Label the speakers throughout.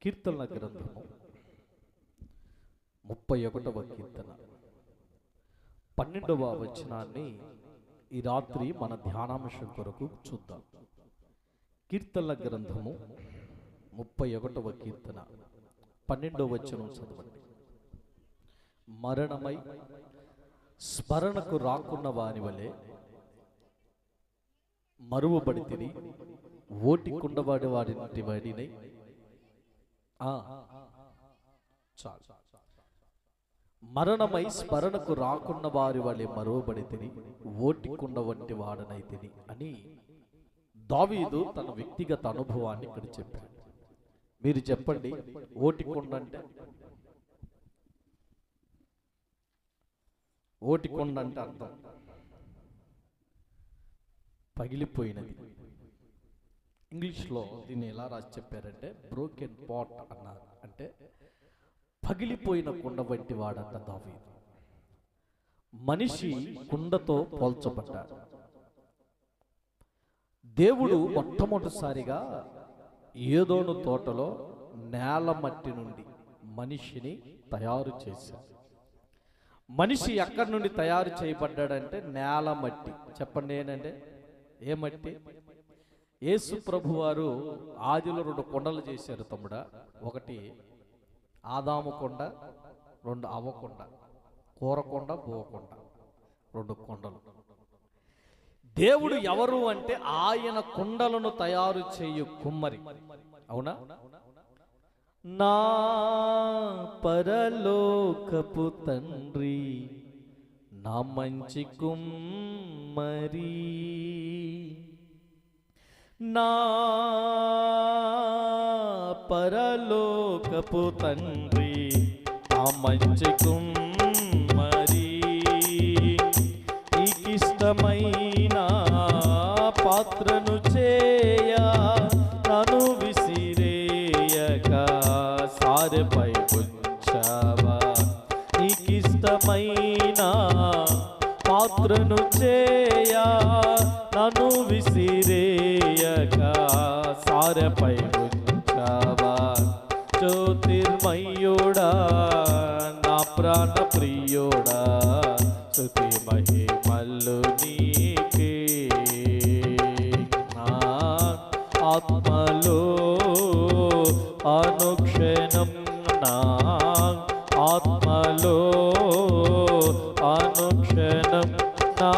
Speaker 1: కీర్తనల గ్రంథము 31వ కీర్తన 12వ వచనాన్ని ఈ రాత్రి మన ధ్యానాంశం కొరకు చూద్దాం. కీర్తనల గ్రంథము 31వ కీర్తన 12వ వచనం చదవండి. మరణమై స్మరణకు రాకున్న వాని వలె మరువబడితిని, ఓటి కుండవాడి వాడి వాడినై. మరణమై స్మరణకు రాకున్న వారి వలె మరువబడితిని, ఓటి కుండ వంటి వాడనైతిని అని దావీదు తన వ్యక్తిగత అనుభవాన్ని ఇక్కడ చెప్పాడు. మీరు చెప్పండి, ఓటి కుండ అంటే? ఓటి కుండ అంటే అర్థం పగిలిపోయినది. ఇంగ్లీష్లో దీన్ని ఎలా రాసి చెప్పారంటే బ్రోకెన్ పాట్ అన్నారు. అంటే పగిలిపోయిన కుండ వంటి వాడంట దావీదు. మనిషి కుండతో పోల్చబడ్డాడు. దేవుడు మొట్టమొదటిసారిగా ఏదోను తోటలో నేల మట్టి నుండి మనిషిని తయారు చేశాడు. మనిషి ఎక్కడి నుండి తయారు చేయబడ్డాడంటే నేల మట్టి. చెప్పండి ఏంటంటే ఏ మట్టి? యేసు ప్రభు వారు ఆదిలో 2 కొండలు చేశారు తమ్ముడా. ఒకటి ఆదాము కొండ, 2 అవ్వకొండ, కూరకొండ, బోకొండ, 2 కొండలు. దేవుడు ఎవరు అంటే ఆయన కుండలను తయారు చేయు కుమ్మరి. అవునా? నా పరలోకపు తండ్రి, నా మంచి కుమ్మరి, నా పరలోకపు తండ్రి, నా మంచి కుమ్మరి, నీకిష్టమైన పాత్రను చేయ నన్ను విసిరేయక సారెపై ఉంచావా. నీకిష్టమైన పాత్రను చేయ నన్ను విసిరేయక సారెపై ఉంచావా. జ్యోతిర్మయుడా, నా ప్రాణ ప్రియుడా, స్తుతి మహిమలు నీకే. నా ఆత్మలో అనుక్షణం, నా ఆత్మలో అనుక్షణం, నా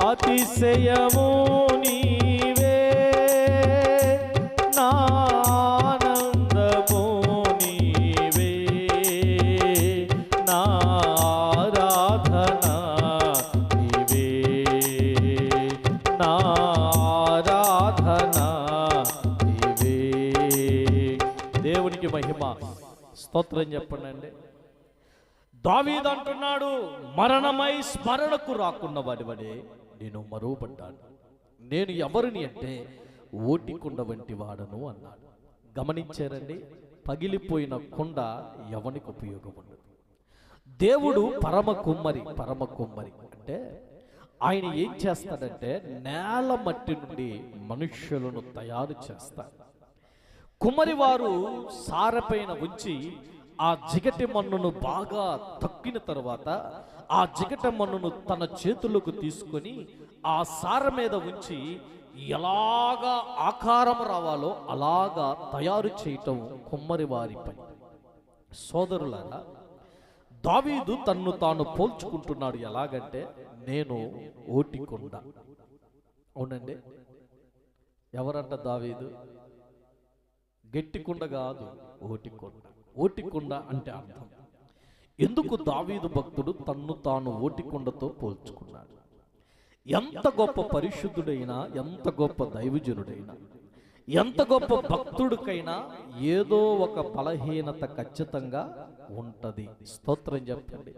Speaker 1: అతిశయము నీవే, నా ఆనందము నీవే, నా ఆరాధన నీవే, నా ఆరాధన నీవే. దేవునికి మహిమ, స్తోత్రం చెప్పండి. దావీదు అంటున్నాడు, మరణమై స్మరణకు రాకున్న వాడి వలె నేను మరువబడ్డాను. నేను ఎవరిని అంటే ఓటి కుండ వంటి వాడను అన్నాడు. గమనించారండి? పగిలిపోయిన కుండ ఎవనికి ఉపయోగం ఉండదు. దేవుడు పరమ కుమ్మరి. పరమ కుమ్మరి అంటే ఆయన ఏం చేస్తాడంటే నేల మట్టి నుండి మనుష్యులను తయారు చేస్తాడు. కుమ్మరి వారు సారపైన ఉంచి ఆ జిగటి మన్నును బాగా తక్కిన తర్వాత ఆ జిగటి మన్నును తన చేతులకు తీసుకొని ఆ సార మీద ఉంచి ఎలాగా ఆకారం రావాలో అలాగా తయారు చేయటం కుమ్మరి వారి పని. సోదరులారా, దావీదు తన్ను తాను పోల్చుకుంటున్నాడు. ఎలాగంటే నేను ఓటి కుండ. అవునండి, ఎవరంట దావీదు? గట్టి కుండ కాదు, ఓటి కుండ. ఓటి కుండ అంటే అర్థం. ఎందుకు దావీదు భక్తుడు తన్ను తాను ఓటి కుండతో పోల్చుకున్నాడు? ఎంత గొప్ప పరిశుద్ధుడైనా, ఎంత గొప్ప దైవజనుడైనా, ఎంత గొప్ప భక్తుడికైనా ఏదో ఒక బలహీనత ఖచ్చితంగా ఉంటది. స్తోత్రం చెప్పండి.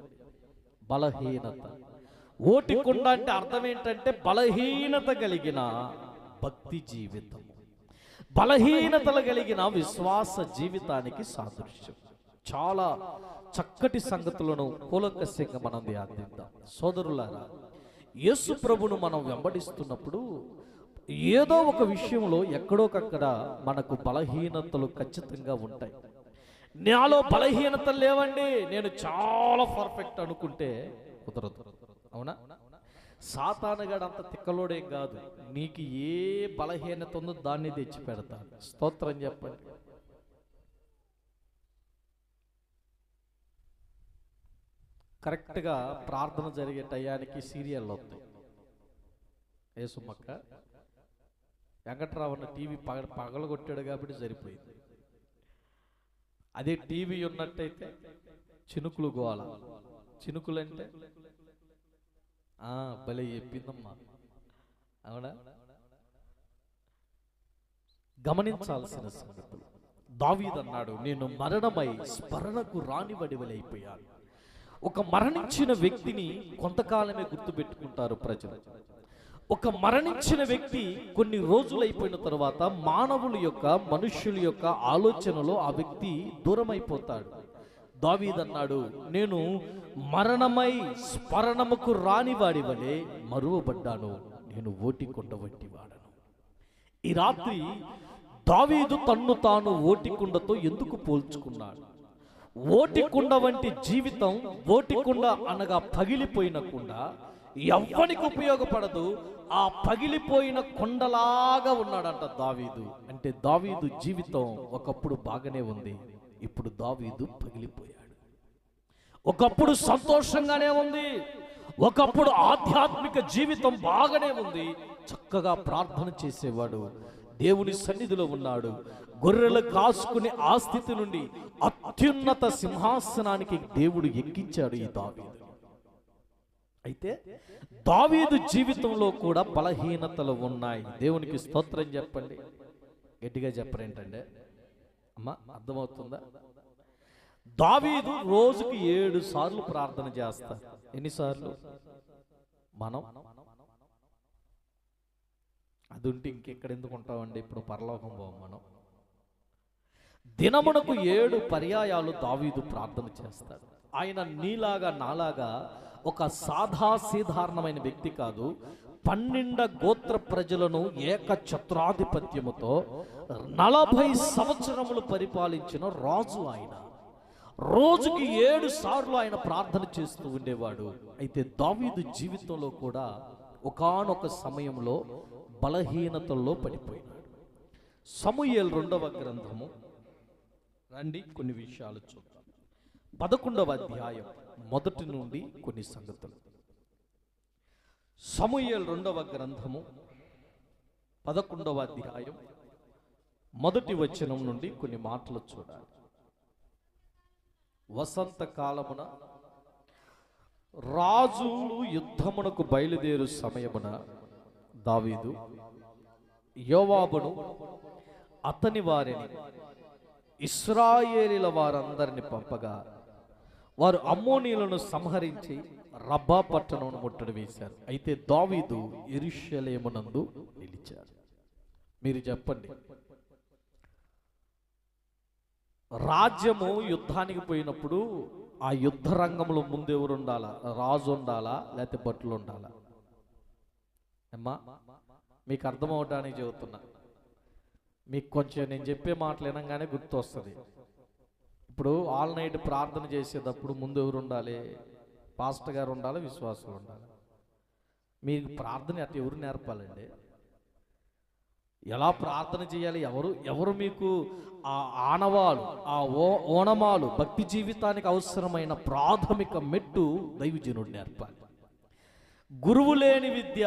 Speaker 1: బలహీనత. ఓటి కుండ అంటే అర్థం ఏంటంటే బలహీనత కలిగిన భక్తి జీవితం, బలహీనతలు కలిగిన విశ్వాస జీవితానికి సాదృశ్యం. చాలా చక్కటి సంగతులను కూలంకషంగా మనం ధ్యానిద్దాం. సోదరులారా, యేసు ప్రభును మనం వెంబడిస్తున్నప్పుడు ఏదో ఒక విషయంలో ఎక్కడోకక్కడ మనకు బలహీనతలు ఖచ్చితంగా ఉంటాయి. నాలో బలహీనతలు లేవండి, నేను చాలా పర్ఫెక్ట్ అనుకుంటే కుదరదు. అవునా? సాతానుగాడు అంత తిక్కలోడేం కాదు. నీకు ఏ బలహీనత ఉందో దాన్ని తెచ్చి పెడతాడు. స్తోత్రం చెప్పండి. కరెక్ట్గా ప్రార్థన జరిగే టయానికి సీరియల్ వస్తాయి. ఏసుమక్క వెంకట్రావన్న టీవీ పగలగొట్టాడు కాబట్టి సరిపోయింది. అదే టీవీ ఉన్నట్టయితే చినుకులు గోల. చినుకులంటే భలే చెప్పిందమ్మా. అవునా? గమనించాల్సిన సంగతులు. దావీదు అన్నాడు, నేను మరణమై స్మరణకు రానివడివలైపోయాను. ఒక మరణించిన వ్యక్తిని కొంతకాలమే గుర్తుపెట్టుకుంటారు ప్రజలు. ఒక మరణించిన వ్యక్తి కొన్ని రోజులు అయిపోయిన తర్వాత మనుష్యుల యొక్క ఆలోచనలో ఆ వ్యక్తి దూరం అయిపోతాడు. దావీదు అన్నాడు, నేను మరణమై స్మరణముకు రానివాడి వలె మరువబడ్డాను, నేను ఓటికొండ వంటి వాడను. ఈ రాత్రి దావీదు తన్ను తాను ఓటికుండతో ఎందుకు పోల్చుకున్నాడు? ఓటికుండ వంటి జీవితం, ఓటికుండ అనగా పగిలిపోయిన కుండ, ఎవ్వనికి ఉపయోగపడదు. ఆ పగిలిపోయిన కొండలాగా ఉన్నాడంట దావీదు. అంటే దావీదు జీవితం ఒకప్పుడు బాగానే ఉంది, ఇప్పుడు దావీదు పగిలిపోయాడు. ఒకప్పుడు సంతోషంగానే ఉంది, ఒకప్పుడు ఆధ్యాత్మిక జీవితం బాగానే ఉంది, చక్కగా ప్రార్థన చేసేవాడు, దేవుని సన్నిధిలో ఉన్నాడు. గొర్రెలు కాసుకుని ఆ స్థితి నుండి అత్యున్నత సింహాసనానికి దేవుడు ఎక్కించాడు ఈ దావీదు. అయితే దావీదు జీవితంలో కూడా బలహీనతలు ఉన్నాయి. దేవునికి స్తోత్రం చెప్పండి. గట్టిగా చెప్పరేంటండి అమ్మా, అర్థమవుతుందా? దావీదు రోజుకి 7 సార్లు ప్రార్థన చేస్తారు. ఎన్నిసార్లు? మనం అది ఉంటే ఇంకెక్కడ ఎందుకు ఉంటామండి? ఇప్పుడు పరలోకం పోం మనం. దినమునకు 7 పర్యాయాలు దావీదు ప్రార్థన చేస్తాడు. ఆయన నీలాగా నాలాగా ఒక సాధారణమైన వ్యక్తి కాదు. 12 గోత్ర ప్రజలను ఏకఛత్రాధిపత్యముతో 40 సంవత్సరములు పరిపాలించిన రాజు ఆయన. రోజుకి 7 సార్లు ఆయన ప్రార్థన చేస్తూ ఉండేవాడు. అయితే దావీదు జీవితంలో కూడా ఒకానొక సమయంలో బలహీనతల్లో పడిపోయినాడు. సమూయేలు 2వ గ్రంథము రండి, కొన్ని విషయాలు చూద్దాం. 11వ అధ్యాయం మొదటి నుండి కొన్ని సంగతులు. సమూయేలు 2వ గ్రంథము 11వ అధ్యాయం మొదటి వచనం నుండి కొన్ని మాటలు చూడాలి. వసంత కాలమున రాజులు యుద్ధమునకు బయలుదేరు సమయమున దావీదు యోవాబును అతని వారిని ఇశ్రాయేలీల వారందరిని పంపగా వారు అమ్మోనీయులను సంహరించి రబ్బా పట్టణమును ముట్టడి వేశారు. అయితే దావీదు యెరూషలేమునందు నిలిచాడు. మీరు చెప్పండి, రాజ్యము యుద్ధానికి పోయినప్పుడు ఆ యుద్ధ రంగంలో ముందు ఎవరు ఉండాలా? రాజు ఉండాలా, లేకపోతే భటులు ఉండాలా? అమ్మా, మీకు అర్థమవడానికి చెబుతున్నా. మీకు కొంచెం నేను చెప్పే మాటలు వినంగానే గుర్తు వస్తుంది. ఇప్పుడు ఆల్ నైట్ ప్రార్థన చేసేటప్పుడు ముందు ఎవరు ఉండాలి? పాస్టర్ గారు ఉండాలి, విశ్వాసులు ఉండాలి. మీకు ప్రార్థన అట్లా ఎవరు నేర్పాలండి? ఎలా ప్రార్థన చేయాలి? ఎవరు మీకు ఆ ఆనవాలు, ఆ ఓనమాలు, భక్తి జీవితానికి అవసరమైన ప్రాథమిక మెట్టు దైవజనుడు నేర్పాలి. గురువు లేని విద్య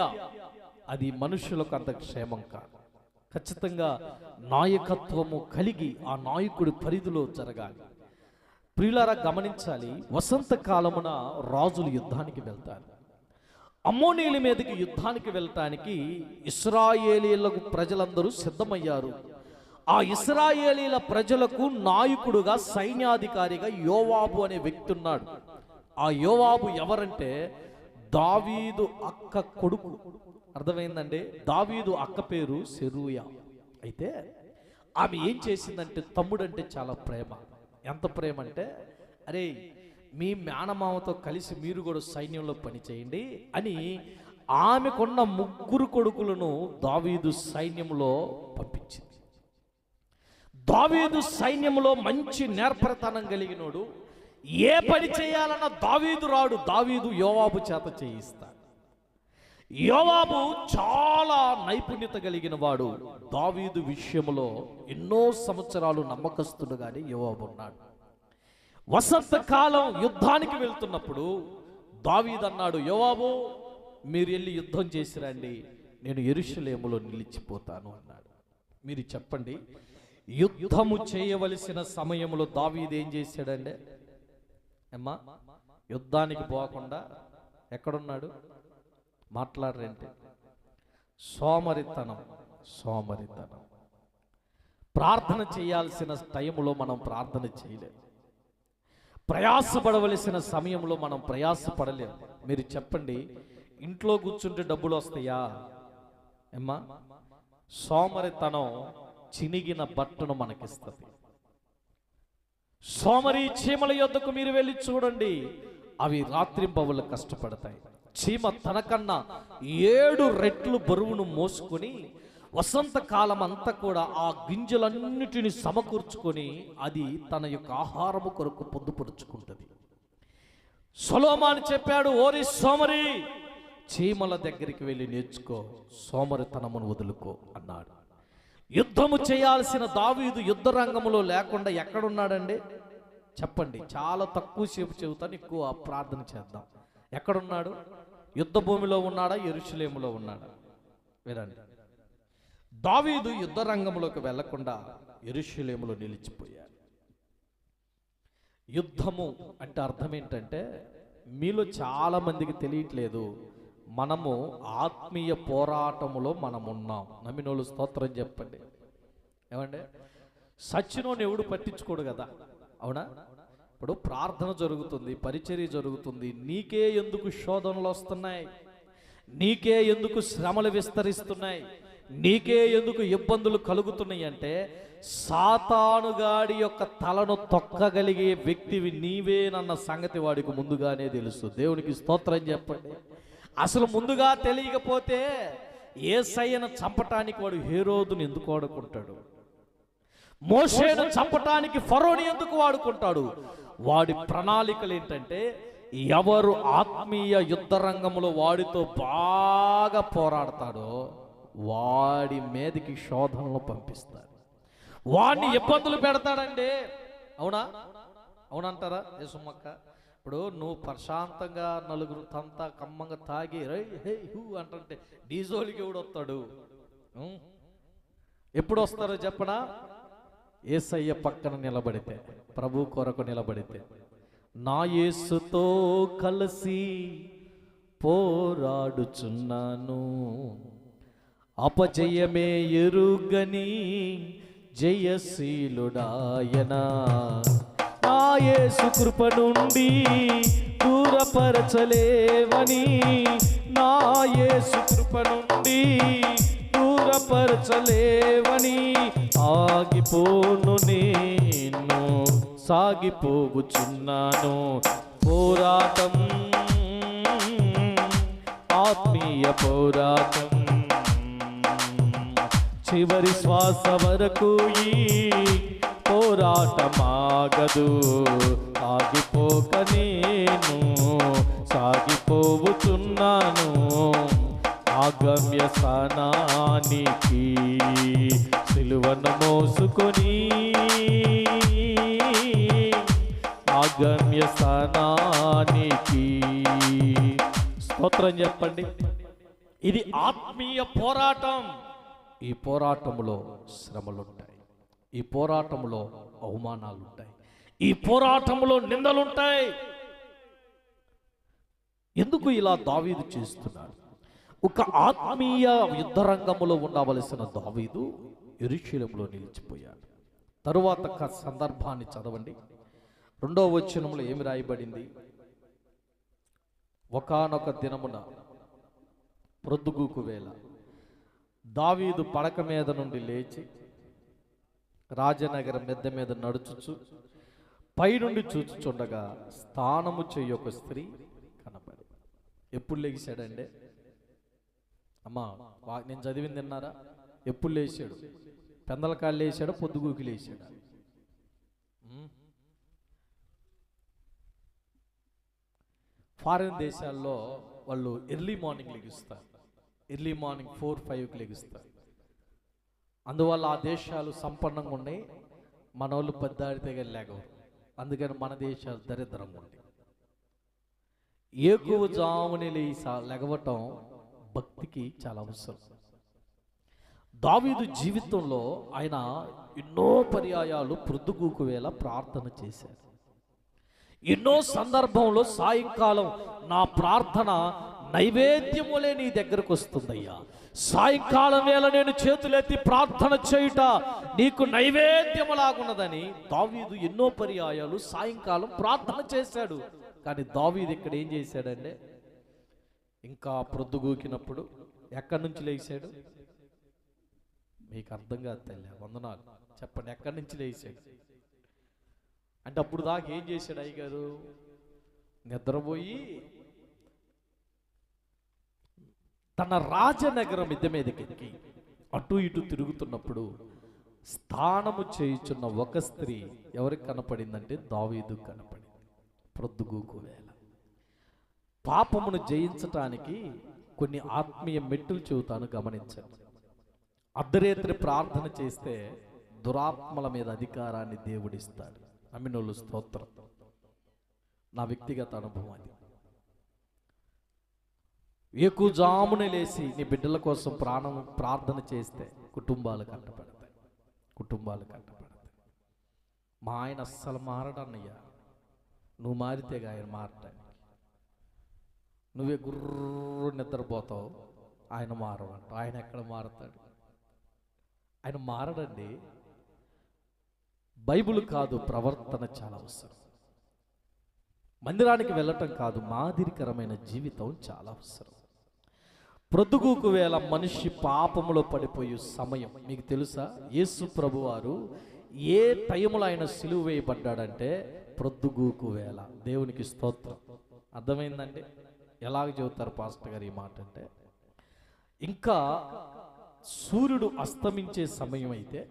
Speaker 1: అది మనుషులకు అంత క్షేమం కాదు. ఖచ్చితంగా నాయకత్వము కలిగి ఆ నాయకుడి పరిధిలో జరగాలి. ప్రియులారా గమనించాలి, వసంత కాలమున రాజులు యుద్ధానికి వెళ్తారు. అమ్మోనీయుల మీదకి యుద్ధానికి వెళ్ళటానికి ఇశ్రాయేలీలకు ప్రజలందరూ సిద్ధమయ్యారు. ఆ ఇశ్రాయేలీల ప్రజలకు నాయకుడుగా, సైన్యాధికారిగా యోవాబు అనే వ్యక్తి ఉన్నాడు. ఆ యోవాబు ఎవరంటే దావీదు అక్క కొడుకు. అర్థమైందండి? దావీదు అక్క పేరు సెరూయా. అయితే ఆమె ఏం చేసిందంటే, తమ్ముడంటే చాలా ప్రేమ. ఎంత ప్రేమ అంటే, అరే మీ మేనమామతో కలిసి మీరు కూడా సైన్యంలో పని చేయండి అని ఆమెకున్న 3 కొడుకులను దావీదు సైన్యంలో పంపించింది. దావీదు సైన్యంలో మంచి నేర్పరితనం కలిగినోడు. ఏ పని చేయాలన్న దావీదు రాడు, దావీదు యోవాబు చేత చేయిస్తాడు. యోవాబు చాలా నైపుణ్యత కలిగిన వాడు. దావీదు విషయంలో ఎన్నో సంవత్సరాలు నమ్మకస్తుడుగానే యోవాబు ఉన్నాడు. వసంతకాలం యుద్ధానికి వెళ్తున్నప్పుడు దావీదు అన్నాడు, యోవాబు మీరు వెళ్ళి యుద్ధం చేసిరండి, నేను యెరూషలేములో నిలిచిపోతాను అన్నాడు. మీరు చెప్పండి, యుద్ధము చేయవలసిన సమయంలో దావీదు ఏం చేశాడండి? అమ్మా, యుద్ధానికి పోకుండా ఎక్కడున్నాడు? మాట్లాడరేంటి? సోమరితనం. ప్రార్థన చేయాల్సిన టైంలో మనం ప్రార్థన చేయలేము. ప్రయాసపడవలసిన సమయంలో మనం ప్రయాసపడలేము. మీరు చెప్పండి, ఇంట్లో కూర్చుంటే డబ్బులు వస్తాయా? అమ్మా, సోమరితనం చినిగిన బట్టను మనకిస్తుంది. సోమరి చీమల యొద్దకు మీరు వెళ్ళి చూడండి, అవి రాత్రింబవళ్ళు కష్టపడతాయి. చీమ తనకన్నా 7 రెట్లు బరువును మోసుకొని వసంతకాలం అంతా కూడా ఆ గింజలన్నిటిని సమకూర్చుకొని అది తన యొక్క ఆహారము కొరకు పొందుపరుచుకుంటుంది. సొలొమోను చెప్పాడు, ఓరి సోమరి, చీమల దగ్గరికి వెళ్ళి నేర్చుకో, సోమరితనమును వదులుకో అన్నాడు. యుద్ధము చేయాల్సిన దావీదు యుద్ధ రంగంలో లేకుండా ఎక్కడున్నాడండి? చెప్పండి. చాలా తక్కువ సేపు చెబుతాను, ఎక్కువ ప్రార్థన చేద్దాం. ఎక్కడున్నాడు? యుద్ధ భూమిలో ఉన్నాడా, యెరూషలేములో ఉన్నాడా? వినండి, దావీదు యుద్ధ రంగంలోకి వెళ్లకుండా యెరూషలేములో నిలిచిపోయాడు. యుద్ధము అంటే అర్థం ఏంటంటే, మీలో చాలా మందికి తెలియట్లేదు, మనము ఆత్మీయ పోరాటములో మనం ఉన్నాం. నమ్మినోళ్ళు స్తోత్రం చెప్పండి. ఏమంటే సచ్చినోని ఎవడు పట్టించుకోడు కదా, అవునా? ఇప్పుడు ప్రార్థన జరుగుతుంది, పరిచర్య జరుగుతుంది, నీకే ఎందుకు శోధనలు వస్తున్నాయి, నీకే ఎందుకు శ్రమలు విస్తరిస్తున్నాయి, నీకే ఎందుకు ఇబ్బందులు కలుగుతున్నాయి అంటే, సాతానుగాడి యొక్క తలను తొక్కగలిగే వ్యక్తివి నీవేనన్న సంగతి వాడికి ముందుగానే తెలుసు. దేవునికి స్తోత్రం చెప్పండి. అసలు ముందుగా తెలియకపోతే యేసయ్యను చంపటానికి వాడు హేరోదుని ఎందుకు వాడుకుంటాడు? మోషేను చంపటానికి ఫరోని ఎందుకు వాడుకుంటాడు? వాడి ప్రణాళికలు ఏంటంటే, ఎవరు ఆత్మీయ యుద్ధ రంగంలో వాడితో బాగా పోరాడతాడో వాడి మీదకి శోధనలు పంపిస్తాడు, వాడిని ఇబ్బందులు పెడతాడండి. అవునా? అవునంటారా యేసుమ్మక్క? ఇప్పుడు నువ్వు ప్రశాంతంగా నలుగురు తంతా కమ్మంగా తాగి రై హే హూ అంటే డీజోలికి ఎవడు వస్తాడు? ఎప్పుడు వస్తారో చెప్పనా? యేసయ్య పక్కన నిలబడితే, ప్రభు కొరకు నిలబడితే, నా యేసుతో కలిసి పోరాడుచున్నాను, అపజయమే ఎరుగని జయశీలుడాయనా, నా యేసు కృప నుండి దూరపరచలేవని, నా యేసు కృప నుండి దూరపరచలేవని, ఆగిపోను నేను సాగిపోగుచున్నాను, పోరాటం ఆత్మీయ పోరాటం, చివరి శ్వాస వరకు ఈ పోరాటమాగదు, ఆగిపోక నేను సాగిపోవుచున్నాను, ఆగమ్య స్థానానికి సిలువను మోసుకొని, ఆగమ్య స్థానానికి. స్తోత్రం చెప్పండి. ఇది ఆత్మీయ పోరాటం. ఈ పోరాటంలో శ్రమలుంటాయి, ఈ పోరాటంలో అవమానాలుంటాయి, ఈ పోరాటంలో నిందలుంటాయి. ఎందుకు ఇలా దావీదు చేస్తున్నాడు? ఒక ఆత్మీయ యుద్ధ రంగంలో ఉండవలసిన దావీదు యెరూషలేములో నిలిచిపోయాడు. తరువాత సందర్భాన్ని చదవండి. 2వ వచనంలో ఏమి రాయబడింది? ఒకానొక దినమున ప్రొద్దుగూకు వేళ దావీదు పడక మీద నుండి లేచి రాజనగరం మెద్ద మీద నడుచుచు పైనుండి చూచుచుండగా స్థానము చేయి ఒక స్త్రీ కనబడి. ఎప్పుడు లెగిశాడంటే, అమ్మా నేను చదివింది విన్నారా? ఎప్పుడు లేచాడు? పెందలకాయలు లేచాడు, పొద్దుగూకి లేచాడు. ఫారిన్ దేశాల్లో వాళ్ళు ఎర్లీ మార్నింగ్ లెగుస్తారు. ఎర్లీ మార్నింగ్ 4-5కి లెగుస్తారు. అందువల్ల ఆ దేశాలు సంపన్నంగా ఉన్నాయి. మన వాళ్ళు పెద్దాడితే లేగవు. అందుకని మన దేశాలు దరిద్రంగా ఉంటాయి. ఏకువ జాముని లెగవటం భక్తికి చాలా అవసరం. దావీదు జీవితంలో ఆయన ఎన్నో పర్యాయాలు ప్రొద్దుగూకు వేళ ప్రార్థన చేశారు. ఎన్నో సందర్భంలో సాయంకాలం నా ప్రార్థన నైవేద్యములే నీ దగ్గరకు వస్తుందయ్యా, సాయంకాలం వేళ నేను చేతులెత్తి ప్రార్థన చేయుట నీకు నైవేద్యములాగున్నదని దావీదు ఎన్నో పర్యాయాలు సాయంకాలం ప్రార్థన చేశాడు. కానీ దావీదు ఇక్కడ ఏం చేశాడంటే, ఇంకా ప్రొద్దుగూకినప్పుడు ఎక్కడి నుంచి లేచాడు? మీకు అర్థం కాదు తల్లి, వందనాలు చెప్పండి. ఎక్కడి నుంచి లేచాడు అంటే అప్పుడు దాకా ఏం చేశాడు అయ్యగారు? నిద్రపోయి తన రాజనగరం మిద్దె మీదకి ఎక్కి అటు ఇటు తిరుగుతున్నప్పుడు స్నానము చేయుచున్న ఒక స్త్రీ ఎవరికి కనపడిందంటే దావీదు కనపడింది. ప్రొద్దుగూకు వేళ పాపమును జయించటానికి కొన్ని ఆత్మీయ మెట్టులు చెబుతాను, గమనించండి. అర్ధరాత్రి ప్రార్థన చేస్తే దురాత్మల మీద అధికారాన్ని దేవుడిస్తాడు. అమ్మినోళ్ళు స్తోత్రం. నా వ్యక్తిగత అనుభవం అది. ఏకుజామున లేచి నీ బిడ్డల కోసం ప్రార్థన చేస్తే కుటుంబాలు కట్టబడతాయి, కుటుంబాలు కట్టబడతాయి. మా ఆయన అస్సలు మారడన్నయ్యా, నువ్వు మారితేగా ఆయన మారటానికి. నువ్వే గుర్రు నిద్రపోతావు, ఆయన మారవంట. ఆయన ఎక్కడ మారతాడు? ఆయన మారడండి. బైబిల్ కాదు, ప్రవర్తన చాలా అవసరం. మందిరానికి వెళ్ళటం కాదు, మాదిరికరమైన జీవితం చాలా అవసరం. ప్రొద్దుగూకు వేళ మనిషి పాపములో పడిపోయే సమయం మీకు తెలుసా? యేసు ప్రభువారు ఏ టైంలో ఆయన సిలువ వేయబడ్డాడంటే ప్రొద్దుగూకు వేళ. దేవునికి స్తోత్రం. అర్థమైందండి? ఎలాగ చెబుతారు పాస్టర్ గారు ఈ మాట అంటే, ఇంకా సూర్యుడు అస్తమించే సమయం అయితే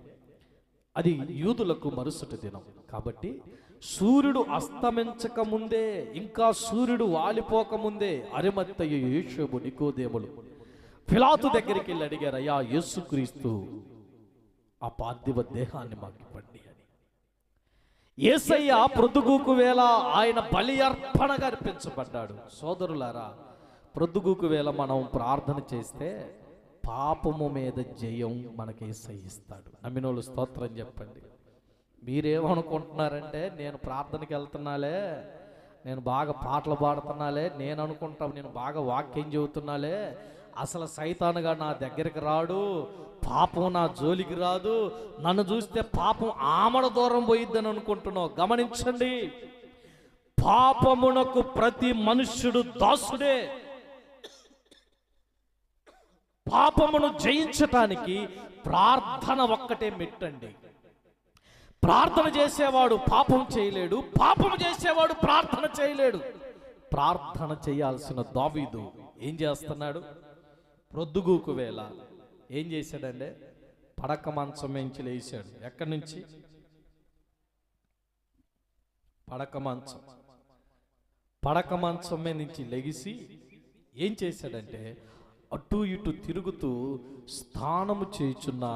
Speaker 1: అది యూదులకు మరుసటి దినం కాబట్టి సూర్యుడు అస్తమించక ముందే, ఇంకా సూర్యుడు వాలిపోకముందే అరిమత్తయి, యోసేపు, నికోదేములు పిలాతు దగ్గరికి వెళ్ళి అడిగారు, అయ్యా యేసుక్రీస్తు ఆ పార్థివ దేహాన్ని మాకు ఇవ్వండి అని. యేసయ్య ప్రొద్దుగూకు వేళ ఆయన బలి అర్పణగా అర్పించబడ్డాడు. సోదరులారా, ప్రొద్దుగూకు వేళ మనం ప్రార్థన చేస్తే పాపము మీద జయం మనకి యేసయ్య ఇస్తాడు. నమ్మినోళ్ళు స్తోత్రం చెప్పండి. మీరేమనుకుంటున్నారంటే, నేను ప్రార్థనకి వెళ్తున్నాలే, నేను బాగా పాటలు పాడుతున్నాలే, నేను అనుకుంటాం నేను బాగా వాక్యం చెబుతున్నాలే, అసలు సైతానుగా నా దగ్గరికి రాడు, పాపం నా జోలికి రాదు, నన్ను చూస్తే పాపం ఆమడ దూరం పోయిద్దని అనుకుంటున్నావు. గమనించండి, పాపమునకు ప్రతి మనుష్యుడు దాసుడే. పాపమును జయించటానికి ప్రార్థన ఒక్కటే మెట్టండి. ప్రార్థన చేసేవాడు పాపం చేయలేడు, పాపం చేసేవాడు ప్రార్థన చేయలేడు. ప్రార్థన చేయాల్సిన దావీదు ఏం చేస్తున్నాడు? ప్రొద్దుగూకు వేళ ఏం చేశాడంటే, పడక మంచం నుంచి లేచాడు. ఎక్కడి నుంచి? పడక మంచం నుంచి లెగిసి ఏం చేశాడంటే, అటు ఇటు తిరుగుతూ స్నానము చేయుచున్న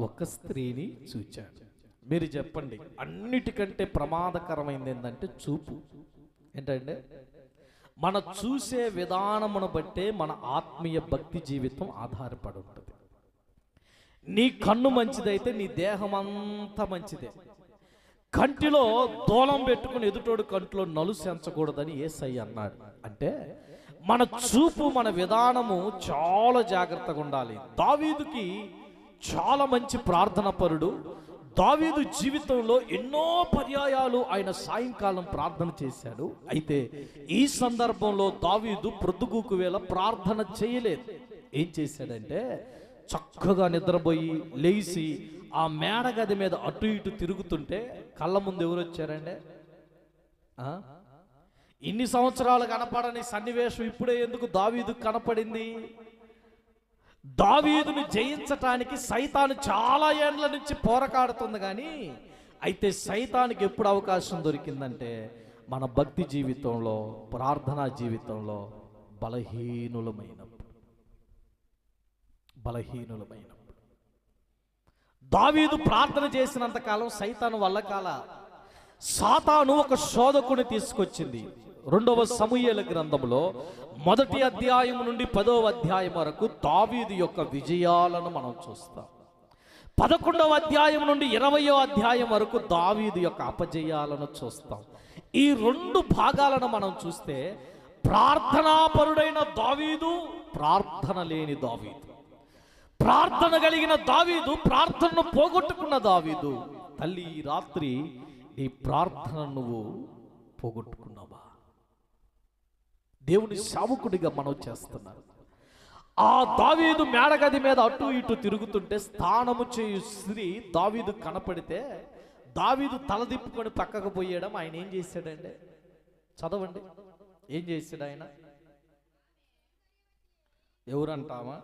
Speaker 1: ఒక స్త్రీని చూచాడు. మీరు చెప్పండి, అన్నిటికంటే ప్రమాదకరమైనది ఏంటంటే చూపు. ఏంటంటే, మన చూసే విధానమును బట్టే మన ఆత్మీయ భక్తి జీవితం ఆధారపడి ఉంటుంది. నీ కన్ను మంచిదైతే నీ దేహం అంతా మంచిదే. కంటిలో దూలం పెట్టుకుని ఎదుటోడు కంటిలో నలుసెంచకూడదని యేసయ్య అన్నాడు. అంటే మన చూపు, మన విధానము చాలా జాగ్రత్తగా ఉండాలి. దావీదుకి చాలా మంచి ప్రార్థన పరుడు. దావీదు జీవితంలో ఎన్నో పర్యాయాలు ఆయన సాయంకాలం ప్రార్థన చేశాడు. అయితే ఈ సందర్భంలో దావీదు ప్రొద్దుగూకు వేళ ప్రార్థన చేయలేదు. ఏం చేశాడంటే, చక్కగా నిద్రపోయి లేచి ఆ మేడగది మీద అటు ఇటు తిరుగుతుంటే కళ్ళ ముందు ఎవరు వచ్చారండి? ఇన్ని సంవత్సరాలు కనపడని సన్నివేశం ఇప్పుడే ఎందుకు దావీదు కనపడింది? దావీదుని జయించటానికి సైతాను చాలా ఏండ్ల నుంచి పోరాడుతుంది. కానీ అయితే సైతానికి ఎప్పుడు అవకాశం దొరికిందంటే మన భక్తి జీవితంలో, ప్రార్థనా జీవితంలో బలహీనులమైనప్పుడు. దావీదు ప్రార్థన చేసినంత కాలం సైతాను వల్ల కాల. సాతాను ఒక శోధకుని తీసుకొచ్చింది. 2వ సమూయేలు గ్రంథంలో 1వ అధ్యాయం నుండి 10వ అధ్యాయం వరకు దావీదు యొక్క విజయాలను మనం చూస్తాం. 11వ అధ్యాయం నుండి 20వ అధ్యాయం వరకు దావీదు యొక్క అపజయాలను చూస్తాం. ఈ 2 భాగాలను మనం చూస్తే ప్రార్థనాపరుడైన దావీదు, ప్రార్థన లేని దావీదు. ప్రార్థన కలిగిన దావీదు, ప్రార్థనను పోగొట్టుకున్న దావీదు. తల్లి, ఈ రాత్రి నీ ప్రార్థన నువ్వు పోగొట్టుకున్నావా? దేవుని సేవకుడిగా మనం చేస్తున్నారు. ఆ దావీదు మేడగది మీద అటు ఇటు తిరుగుతుంటే స్నానము చేయు స్త్రీ దావీదు కనపడితే దావీదు తలదిప్పుకొని పక్కకు పోయడం. ఆయన ఏం చేశాడండి? చదవండి, ఏం చేశాడు ఆయన? ఎవరంటామా?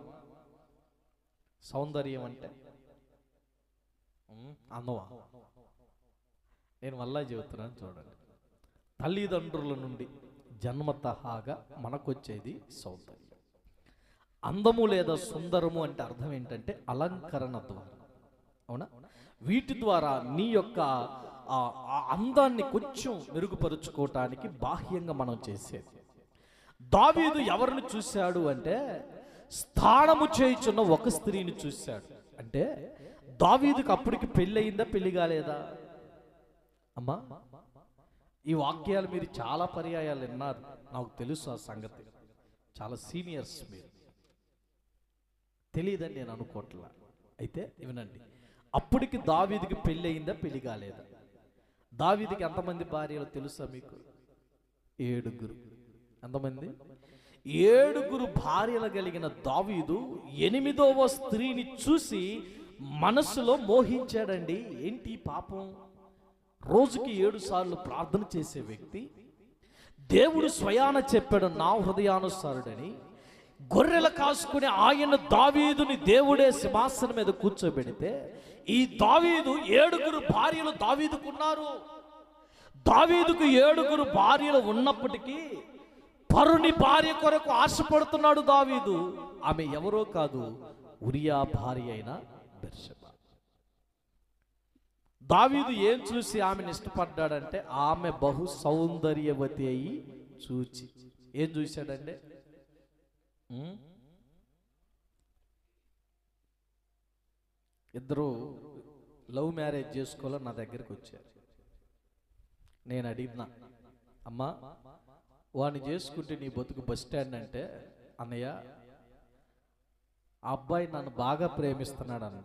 Speaker 1: సౌందర్యం అంటే అందమా? నేను మళ్ళా చెబుతున్నాను చూడండి. తల్లిదండ్రుల నుండి జన్మతహాగా మనకొచ్చేది సౌందర్యం. అందము లేదా సుందరము అంటే అర్థం ఏంటంటే అలంకరణ ద్వారా. అవునా? వీటి ద్వారా నీ యొక్క అందాన్ని కొంచెం మెరుగుపరుచుకోవటానికి బాహ్యంగా మనం చేసేది. దావీదు ఎవరిని చూశాడు అంటే స్నానము చేయుచున్న ఒక స్త్రీని చూశాడు. అంటే దావీదుకి అప్పటికి పెళ్ళి అయిందా, పెళ్లి కాలేదా? అమ్మా, ఈ వాక్యాలు మీరు చాలా పర్యాయాలు విన్నారు, నాకు తెలుసు ఆ సంగతి. చాలా సీనియర్స్ మీరు, తెలియదని నేను అనుకోవట్లా. అయితే వినండి, అప్పటికి దావీదుకి పెళ్ళి అయిందా, పెళ్లి కాలేదా? దావీదుకి ఎంతమంది భార్యలు తెలుసా మీకు? 7. ఎంతమంది? 7 భార్యలు కలిగిన దావీదు 8వ స్త్రీని చూసి మనస్సులో మోహించాడండి. ఏంటి పాపం? రోజుకి 7 సార్లు ప్రార్థన చేసే వ్యక్తి, దేవుడు స్వయాన చెప్పాడు నా హృదయానుసారుడని. గొర్రెల కాసుకుని ఆయన దావీదుని దేవుడే సింహాసనం మీద కూర్చోబెడితే ఈ దావీదు 7 భార్యలు దావీదుకున్నారు. దావీదుకు 7 భార్యలు ఉన్నప్పటికీ పరుని భార్య కొరకు ఆశపడుతున్నాడు దావీదు. ఆమె ఎవరో కాదు, ఉరియా భార్య అయిన బెర్షెబా. దావీదు ఏం చూసి ఆమెను ఇష్టపడ్డాడంటే ఆమె బహు సౌందర్యవతి అయి చూచి. ఏం చూశాడంటే ఇద్దరు లవ్ మ్యారేజ్ చేసుకోవాలని నా దగ్గరికి వచ్చారు. నేను అడిగినా, అమ్మా వాడిని చేసుకుంటే నీ బతుకు బస్ స్టాండ్ అంటే, అన్నయ్య ఆ అబ్బాయి నన్ను బాగా ప్రేమిస్తున్నాడు అన్న.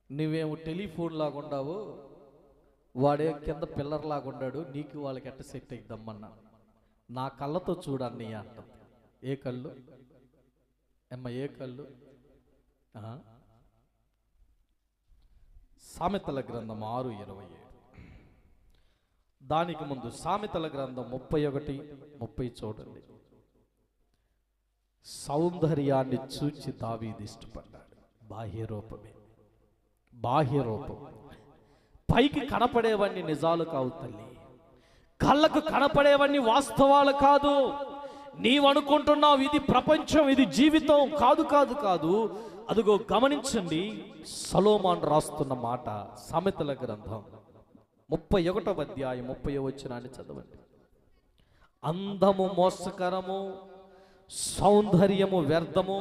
Speaker 1: నువ్వేమో టెలిఫోన్ లాగా ఉండవు, వాడే కింద పిల్లర్ లాగా ఉండాడు, నీకు వాళ్ళకి ఎట్ట సెట్ అయిద్దమ్మన్నా. నా కళ్ళతో చూడన్నయ్య అంటుంది. ఏ కళ్ళు అమ్మ, ఏ కళ్ళు? సామెతల గ్రంథం 6:27. దానికి ముందు సామెతల గ్రంథం 31:30 చూడండి. సౌందర్యాన్ని చూచి దావీదు ఇష్టపడ్డాడు. బాహ్య రూపమే, బాహ్య రూపం. పైకి కనపడేవన్నీ నిజాలు కావు తల్లి, కళ్ళకు కనపడేవన్నీ వాస్తవాలు కాదు. నీవనుకుంటున్నావు ఇది ప్రపంచం, ఇది జీవితం. కాదు కాదు కాదు. అదిగో గమనించండి, సొలొమోను రాస్తున్న మాట. సామెతల గ్రంథం 31వ అధ్యాయం 30వ వచనాన్ని చదవండి. అందము మోసకరము, సౌందర్యము వ్యర్థము,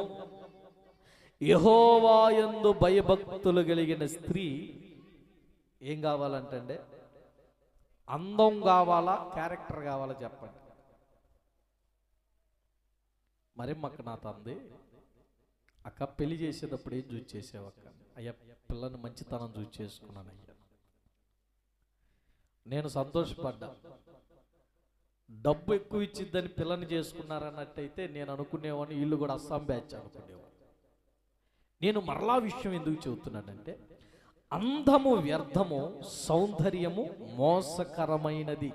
Speaker 1: యెహోవా యందు భయభక్తులు కలిగిన స్త్రీ. ఏం కావాలంటే అందం కావాలా, క్యారెక్టర్ కావాలా? చెప్పండి. మరి మాకు నా తంది అక్క పెళ్లి చేసేటప్పుడు ఏం చూసి చేసేవక్క? అయ్యా పిల్లని మంచితనం చూసి చేసుకున్నాను అయ్యా. నేను సంతోషపడ్డా. డబ్బు ఎక్కువ ఇచ్చిద్దని పిల్లని చేసుకున్నారన్నట్టయితే నేను అనుకునేవాడిని వీళ్ళు కూడా అస్సాం బ్యాచ్ అనుకునేవాడు. నేను మరలా విషయం ఎందుకు చెబుతున్నానంటే అందము వ్యర్థము, సౌందర్యము మోసకరమైనది.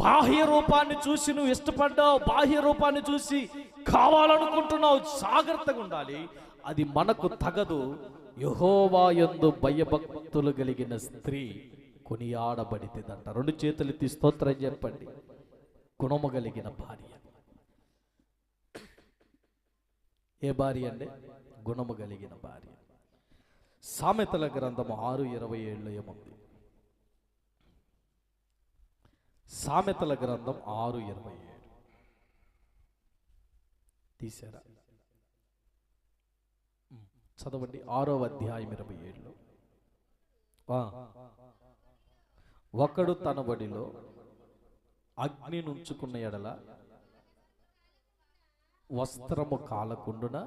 Speaker 1: బాహ్య రూపాన్ని చూసి నువ్వు ఇష్టపడ్డావు, బాహ్య రూపాన్ని చూసి కావాలనుకుంటున్నావు, జాగ్రత్తగా ఉండాలి. అది మనకు తగదు. యెహోవా యందు భయభక్తులు కలిగిన స్త్రీ కొనియాడబడితేదంట. రెండు చేతులెత్తి స్తోత్రం చెప్పండి. గుణము కలిగిన భార్య. ఏ భార్య అంటే? గుణము కలిగిన భార్య. సామెతల గ్రంథము 6:27 ఏముంది? సామెతల గ్రంథం 6:27 తీసారా? చదవండి. 6వ అధ్యాయం 27లో, ఒకడు తన బడిలో అగ్ని నుంచుకున్న ఎడల వస్త్రము కాలకుండున,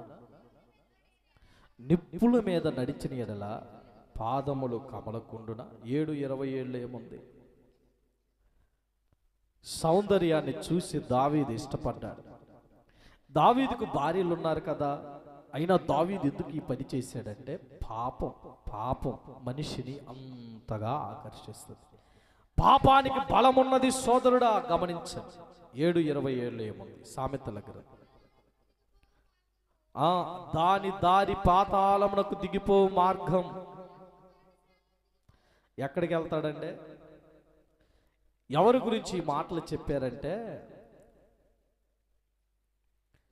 Speaker 1: నిప్పుల మీద నడిచిన ఎడల పాదములు కమలకుండున. 7:27 ఏముంది? సౌందర్యాన్ని చూసి దావీదు ఇష్టపడ్డాడు. దావీదుకు భార్యలు ఉన్నారు కదా, అయినా దావీదు ఎందుకు ఈ పని చేశాడంటే, పాపం మనిషిని అంతగా ఆకర్షిస్తుంది. పాపానికి బలమున్నది సోదరుడా, గమనించండి. 7:27 ఏముంది? సామెతల గ్రంథం. దాని దారి పాతాళమునకు దిగిపో మార్గం. ఎక్కడికి వెళ్తాడంటే, ఎవరి గురించి ఈ మాటలు చెప్పారంటే,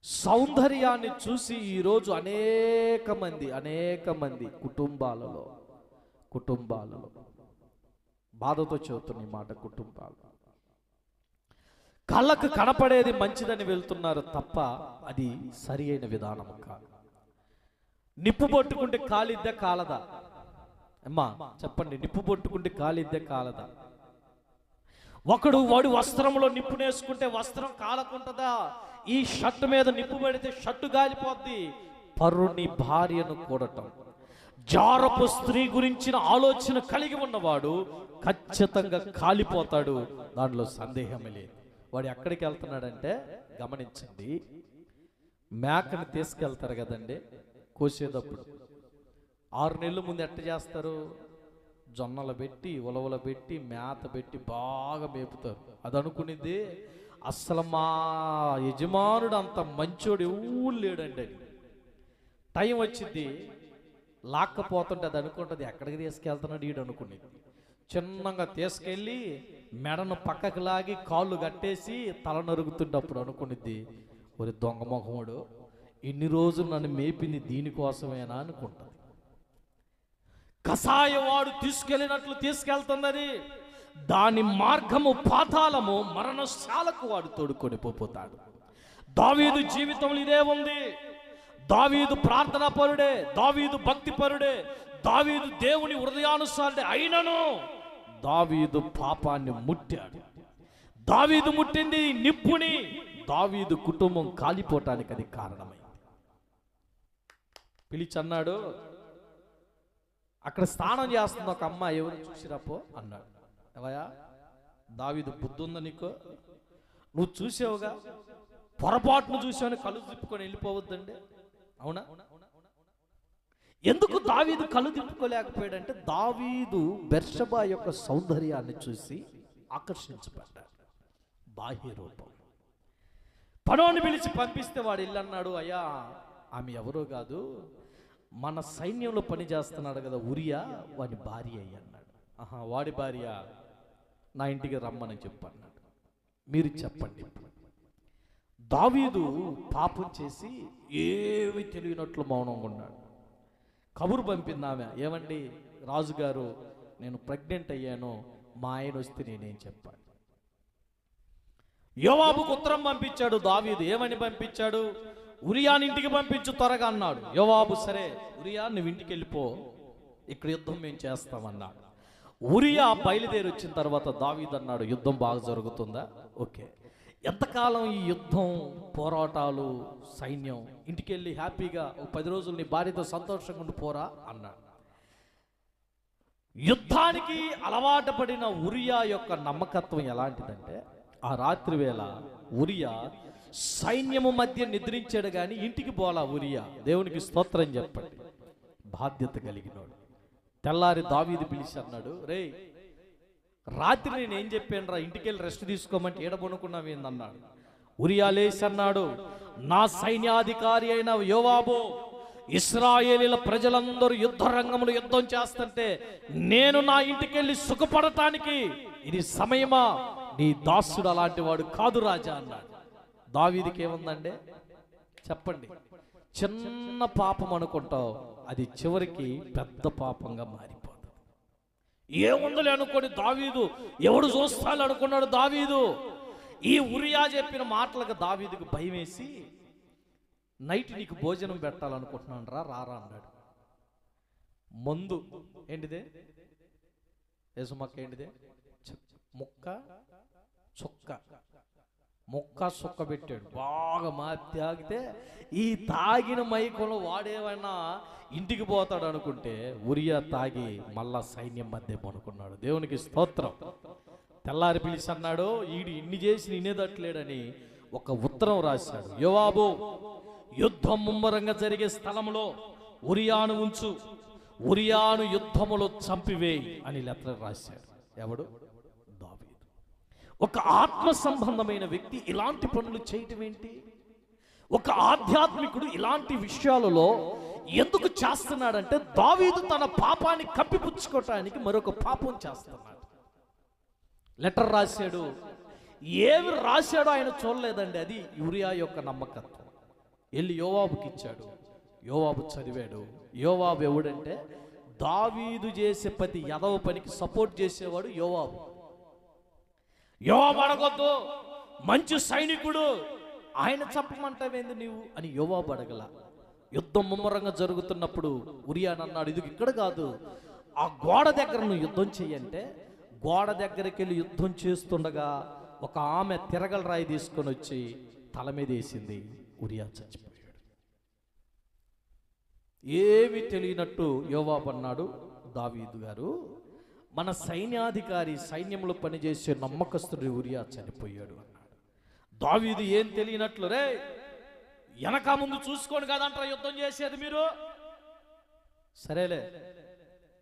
Speaker 1: సౌందర్యాన్ని చూసి ఈరోజు అనేక మంది కుటుంబాలలో బాధతో చెబుతున్న ఈ మాట, కుటుంబాలు కళ్ళకు కనపడేది మంచిదని వెళ్తున్నారు తప్ప అది సరి అయిన విధానం కాదు. నిప్పు పట్టుకుంటే కాలిద్దే కాలదా? అమ్మా చెప్పండి, నిప్పు పట్టుకుంటే కాలిద్దే కాలదా? వాడి వస్త్రంలో నిప్పు నేసుకుంటే వస్త్రం కాలకుంటదా? ఈ షర్టు మీద నిప్పు పెడితే షర్టు గాలిపోద్ది. పరుని భార్యను కూడటం, జారపు స్త్రీ గురించిన ఆలోచన కలిగి ఉన్నవాడు ఖచ్చితంగా కాలిపోతాడు, దాంట్లో సందేహమే లేదు. వాడు ఎక్కడికి వెళ్తున్నాడంటే, గమనించండి, మేకను తీసుకెళ్తారు కదండి కోసేటప్పుడు. 6 నెలల ముందు ఎట్ట చేస్తారు? జొన్నలు పెట్టి, ఉలవలు పెట్టి, మేత పెట్టి బాగా మేపుతారు. అది అనుకునేది అసలు మా యజమానుడు అంత మంచోడు ఎవరు లేడండి. అది టైం వచ్చింది, లాక్కపోతుంటే అది అనుకుంటుంది ఎక్కడికి తీసుకెళ్తున్నాడు ఈడు అనుకునేది. చిన్నగా తీసుకెళ్ళి మెడను పక్కకు లాగి కాళ్ళు కట్టేసి తల నరుగుతుంటప్పుడు అనుకునేది, ఒరి దొంగ మొహముడు, ఇన్ని రోజులు నన్ను మేపింది దీనికోసమేనా అనుకుంటుంది. కసాయవాడు తీసుకెళ్ళినట్లు తీసుకెళ్తున్నది. దాని మార్గము పాతాళము, మరణశాలకు వాడు తోడుకొని పోతాడు. దావీదు జీవితంలో ఇదే ఉంది. దావీదు ప్రార్థనా పరుడే, దావీదు భక్తి పరుడే, దావీదు దేవుని హృదయానుసారుడే. అయినను దావీదు పాపాన్ని ముట్టాడు. దావీదు ముట్టింది నిప్పుని. దావీదు కుటుంబం కాలిపోవటానికి అది కారణమైంది. పిలిచన్నాడు, అక్కడ స్నానం చేస్తుంది ఒక అమ్మాయి, ఎవరు చూసిరాపో అన్నాడు. ఎవయా దావీదు, బుద్ధి ఉందా నీకు? నువ్వు చూసావుగా, పొరపాటును చూసావని కళ్ళు తిప్పుకొని వెళ్ళిపోవద్దండి. అవునా? ఎందుకు దావీదు కళ్ళు తిప్పుకోలేకపోయాడంటే, దావీదు బెర్షబా యొక్క సౌందర్యాన్ని చూసి ఆకర్షించబడ్డాడు. బాహ్య రూపం. పనోని పిలిచి పంపిస్తే వాడు ఇల్లన్నాడు, అయ్యా ఆమె ఎవరో కాదు, మన సైన్యంలో పని చేస్తున్నాడు కదా ఉరియా, వాడి భార్య అయ్యి అన్నాడు. వాడి భార్య, నా ఇంటికి రమ్మని చెప్పన్నాడు. మీరు చెప్పండి. దావీదు పాపం చేసి ఏమి తెలియనట్లు మౌనంగా ఉన్నాడు. కబురు పంపింది ఆమె, ఏమండి రాజుగారు, నేను ప్రెగ్నెంట్ అయ్యాను, మా ఆయన వస్తే నేనేం చెప్పాను? యోవాబుకు ఉత్తరం పంపించాడు దావీదు. ఏమని పంపించాడు? ఉరియాని ఇంటికి పంపించు త్వరగా అన్నాడు. యోవాబు, సరే ఉరియా నువ్వు ఇంటికి వెళ్ళిపో, ఇక్కడ యుద్ధం మేము చేస్తామన్నాడు. ఉరియా బయలుదేరి వచ్చిన తర్వాత దావీదు అన్నాడు, యుద్ధం బాగా జరుగుతుందా? ఓకే. ఎంతకాలం ఈ యుద్ధం, పోరాటాలు, సైన్యం? ఇంటికి వెళ్ళి హ్యాపీగా 10 రోజులు నీ భార్యతో సంతోషంగా ఉండిపోరా అన్నాడు. యుద్ధానికి అలవాటు పడిన ఉరియా యొక్క నమ్మకత్వం ఎలాంటిదంటే, ఆ రాత్రి వేళ ఉరియా సైన్యము మధ్య నిద్రించాడు కానీ ఇంటికి పోలా ఉరియా. దేవునికి స్తోత్రం చెప్పండి. బాధ్యత కలిగినోడు. తెల్లారి దావీదు పిలిచి అన్నాడు, రే రాత్రి నేనేం చెప్పాను రా, ఇంటికి వెళ్ళి రెస్ట్ తీసుకోమంటే ఏడబొనుకున్నావు ఏందన్నాడు. ఉరియా లేచి అన్నాడు, నా సైన్యాధికారి అయిన యోవాబు, ఇశ్రాయేలీల ప్రజలందరూ యుద్ధ రంగంలో యుద్ధం చేస్తుంటే నేను నా ఇంటికి వెళ్ళి సుఖపడటానికి ఇది సమయమా? నీ దాసుడు అలాంటి వాడు కాదు రాజా అన్నాడు. దావీదుకి ఏముందండి చెప్పండి? చిన్న పాపం అనుకుంటావు, అది చివరికి పెద్ద పాపంగా మారిపోతుంది. ఏముందలే అనుకోని దావీదు, ఎవడు చూస్తాడు అనుకున్నాడు దావీదు. ఈ ఉరియా చెప్పిన మాటలకు దావీదుకు భయం వేసి, నైట్ నీకు భోజనం పెట్టాలనుకుంటున్నాను రారా అన్నాడు. మందు ఏంటిదే? యేసుమక్క ఏంటిదే? ముక్క చొక్క పెట్టాడు. బాగా తాగితే ఈ తాగిన మైకంలో వాడేమైనా ఇంటికి పోతాడు అనుకుంటే ఉరియా తాగి మళ్ళా సైన్యం మధ్య పడుకున్నాడు. దేవునికి స్తోత్రం. తెల్లారి పిలిచి అన్నాడు, ఈడు ఇన్ని చేసి నినేదట్లేడని ఒక ఉత్తరం రాశాడు. యోవాబు, యుద్ధం ముమ్మరంగా జరిగే స్థలంలో ఉరియాను ఉంచు, ఉరియాను యుద్ధములో చంపివేయి అని లెటర్ రాశాడు. ఎవడు? దావీదు. ఒక ఆత్మ సంబంధమైన వ్యక్తి ఇలాంటి పనులు చేయటం ఏంటి? ఒక ఆధ్యాత్మికుడు ఇలాంటి విషయాలలో ఎందుకు చేస్తున్నాడంటే దావీదు తన పాపాన్ని కప్పిపుచ్చుకోవటానికి మరొక పాపం చేస్తున్నాడు. లెటర్ రాశాడు. ఏమి రాశాడో ఆయన చూడలేదండి. అది ఉరియా యొక్క నమ్మకత్వం. వెళ్ళి యోవాబుకి ఇచ్చాడు. యోవాబు చదివాడు. యోవాబు ఎవడంటే దావీదు చేసే ప్రతి యదవ పనికి సపోర్ట్ చేసేవాడు యోవాబు. యోవాబు అడగొద్దు, మంచి సైనికుడు, ఆయన చంపమంటావేంది నీవు అని యోవాబు అడగల. యుద్ధం ముమ్మరంగా జరుగుతున్నప్పుడు ఉరియాని అన్నాడు, ఇది ఇక్కడ కాదు, ఆ గోడ దగ్గర నువ్వు యుద్ధం చెయ్యంటే గోడ దగ్గరికి వెళ్ళి యుద్ధం చేస్తుండగా ఒక ఆమె తిరగల రాయి తీసుకొని వచ్చి తల మీద వేసింది. ఉరియా చచ్చిపోయాడు. ఏమి తెలియనట్టు యోవాబు అన్నాడు, దావీదు గారు మన సైన్యాధికారి, సైన్యంలో పనిచేసే నమ్మకస్తుడు ఉరియా చనిపోయాడు అన్నాడు. దావీదు ఏం తెలియనట్లు, రే వెనక ముందు చూసుకోండి కదంటారా యుద్ధం చేసేది మీరు? సరేలే,